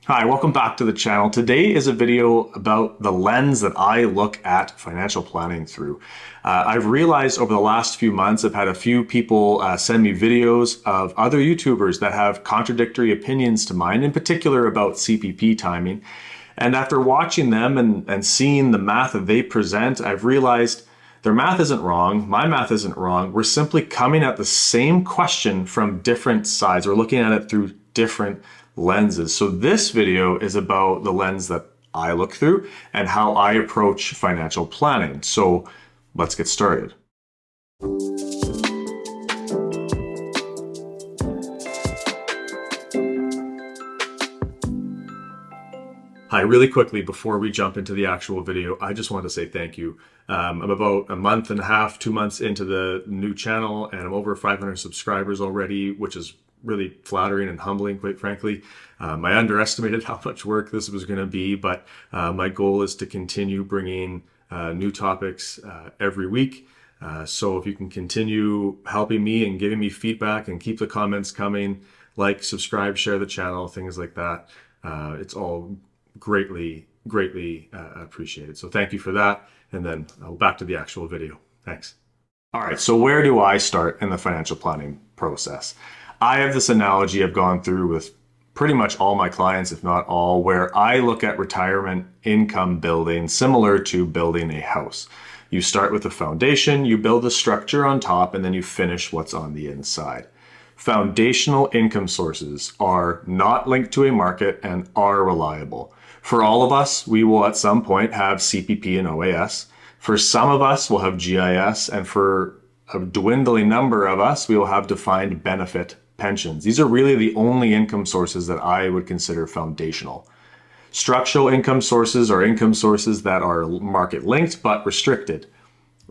Hi, welcome back to the channel. Today is a video about the lens that I look at financial planning through. I've realized over the last few months, I've had a few people send me videos of other YouTubers that have contradictory opinions to mine, in particular about CPP timing. And after watching them and seeing the math that they present, I've realized their math isn't wrong, my math isn't wrong. We're simply coming at the same question from different sides. We're looking at it through different lenses. So this video is about the lens that I look through and how I approach financial planning. So let's get started. Hi, really quickly before we jump into the actual video, I just want to say thank you. I'm about a month and a half, 2 months into the new channel, and I'm over 500 subscribers already, which is really flattering and humbling, quite frankly. I underestimated how much work this was going to be, but my goal is to continue bringing new topics every week. So if you can continue helping me and giving me feedback and keep the comments coming, like, subscribe, share the channel, things like that, it's all greatly appreciated. So thank you for that. And then back to the actual video. Thanks. All right, so where do I start in the financial planning process? I have this analogy I've gone through with pretty much all my clients, if not all, where I look at retirement income building similar to building a house. You start with a foundation, you build a structure on top, and then you finish what's on the inside. Foundational income sources are not linked to a market and are reliable. For all of us, we will at some point have CPP and OAS. For some of us, we'll have GIS, and for a dwindling number of us, we will have defined benefit pensions. These are really the only income sources that I would consider foundational. Structural income sources are income sources that are market linked but restricted.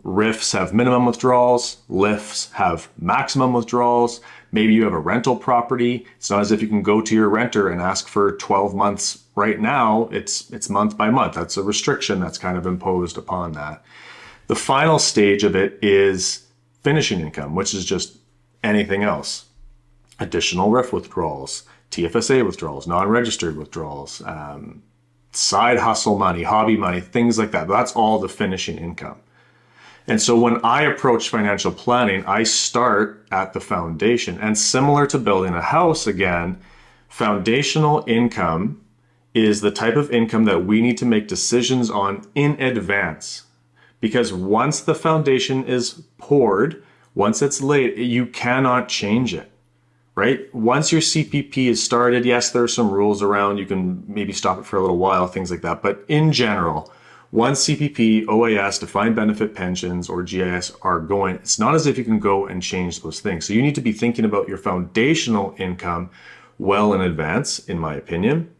RIFs have minimum withdrawals, LIFs have maximum withdrawals. Maybe you have a rental property. It's not as if you can go to your renter and ask for 12 months right now. It's month by month. That's a restriction that's kind of imposed upon that. The final stage of it is finishing income, which is just anything else. Additional RIF withdrawals, TFSA withdrawals, non-registered withdrawals, side hustle money, hobby money, things like that. That's all the finishing income. And so when I approach financial planning, I start at the foundation. And similar to building a house, again, foundational income is the type of income that we need to make decisions on in advance. Because once the foundation is poured, once it's laid, you cannot change it, right? Once your CPP is started, yes, there are some rules around. You can maybe stop it for a little while, things like that. But in general, once CPP, OAS, defined benefit pensions, or GIS are going, it's not as if you can go and change those things. So you need to be thinking about your foundational income well in advance, in my opinion.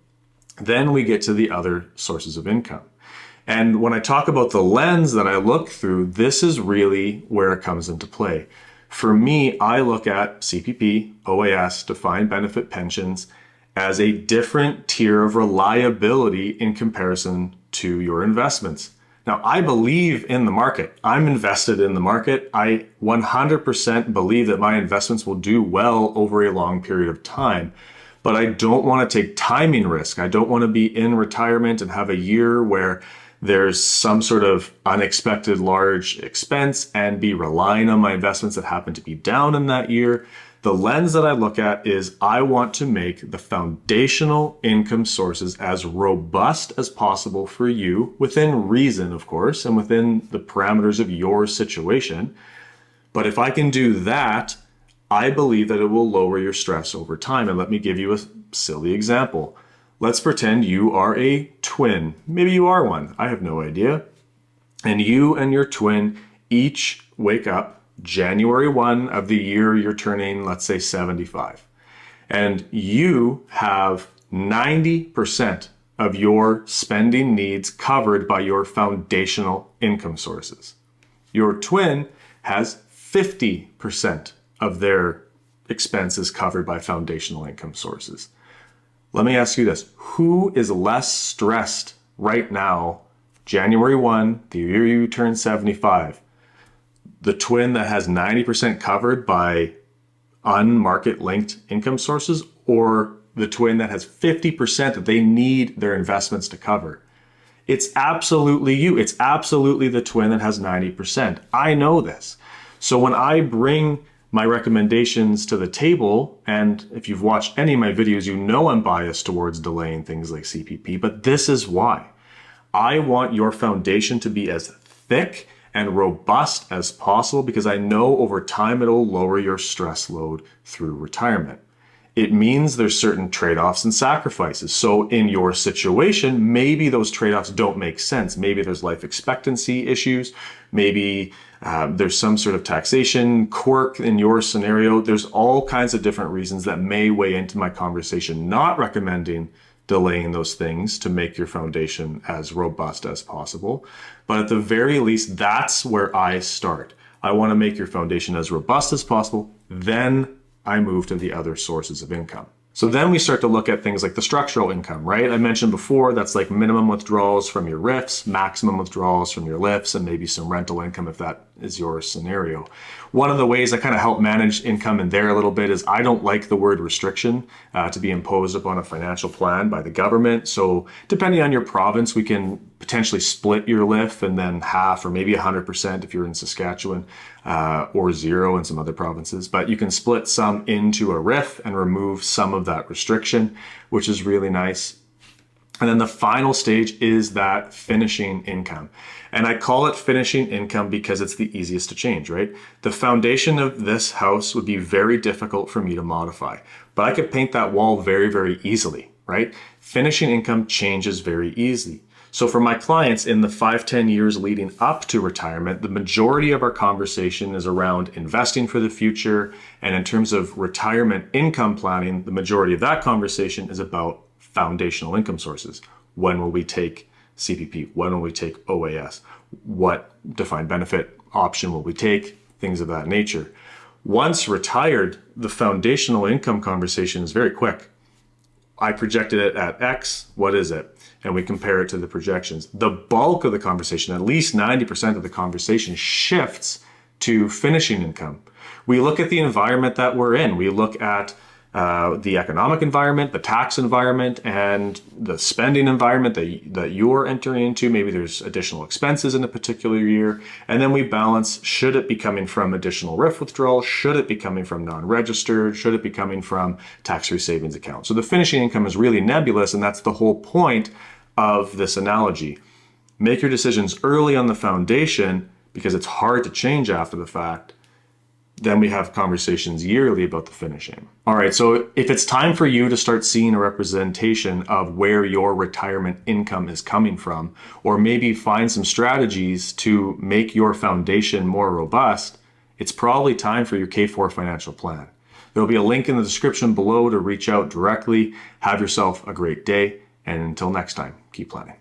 Then we get to the other sources of income. And when I talk about the lens that I look through, this is really where it comes into play. For me, I look at CPP, OAS, defined benefit pensions as a different tier of reliability in comparison to your investments. Now, I believe in the market. I'm invested in the market. I 100% believe that my investments will do well over a long period of time. But I don't want to take timing risk. I don't want to be in retirement and have a year where there's some sort of unexpected large expense and be relying on my investments that happen to be down in that year. The lens that I look at is I want to make the foundational income sources as robust as possible for you, within reason, of course, and within the parameters of your situation. But if I can do that, I believe that it will lower your stress over time. And let me give you a silly example. Let's pretend you are a twin. Maybe you are one. I have no idea. And you and your twin each wake up January 1 of the year you're turning, let's say, 75. And you have 90% of your spending needs covered by your foundational income sources. Your twin has 50% of their expenses covered by foundational income sources. Let me ask you this. Who is less stressed right now, January 1, the year you turn 75? The twin that has 90% covered by unmarket linked income sources, or the twin that has 50% that they need their investments to cover. It's absolutely you. It's absolutely the twin that has 90%. I know this. So when I bring my recommendations to the table, and if you've watched any of my videos, you know I'm biased towards delaying things like CPP, but this is why. I want your foundation to be as thick and robust as possible because I know over time it'll lower your stress load through retirement. It means there's certain trade-offs and sacrifices. So in your situation, maybe those trade-offs don't make sense. Maybe there's life expectancy issues. Maybe there's some sort of taxation quirk in your scenario. There's all kinds of different reasons that may weigh into my conversation, not recommending delaying those things to make your foundation as robust as possible. But at the very least, that's where I start. I want to make your foundation as robust as possible. Then I move to the other sources of income. So then we start to look at things like the structural income, right? I mentioned before, that's like minimum withdrawals from your RIFs, maximum withdrawals from your LIFs, and maybe some rental income if that is your scenario. One of the ways I kind of help manage income in there a little bit is I don't like the word restriction to be imposed upon a financial plan by the government. So depending on your province, we can potentially split your LIF and then half or maybe 100% if you're in Saskatchewan or zero in some other provinces. But you can split some into a RIF and remove some of that restriction, which is really nice. And then the final stage is that finishing income. And I call it finishing income because it's the easiest to change, right? The foundation of this house would be very difficult for me to modify, but I could paint that wall very, very easily, right? Finishing income changes very easily. So for my clients in the 5-10 years leading up to retirement, the majority of our conversation is around investing for the future. And in terms of retirement income planning, the majority of that conversation is about foundational income sources. When will we take CPP? When will we take OAS? What defined benefit option will we take? Things of that nature. Once retired, the foundational income conversation is very quick. I projected it at X, what is it? And we compare it to the projections. The bulk of the conversation, at least 90% of the conversation, shifts to finishing income. We look at the environment that we're in. We look at the economic environment, the tax environment, and the spending environment that you're entering into. Maybe there's additional expenses in a particular year. And then we balance, should it be coming from additional RIF withdrawal? Should it be coming from non-registered? Should it be coming from tax-free savings account? So the finishing income is really nebulous, and that's the whole point of this analogy. Make your decisions early on the foundation because it's hard to change after the fact. Then we have conversations yearly about the finishing. All right, so if it's time for you to start seeing a representation of where your retirement income is coming from, or maybe find some strategies to make your foundation more robust, it's probably time for your K4 financial plan. There'll be a link in the description below to reach out directly. Have yourself a great day, and until next time, keep planning.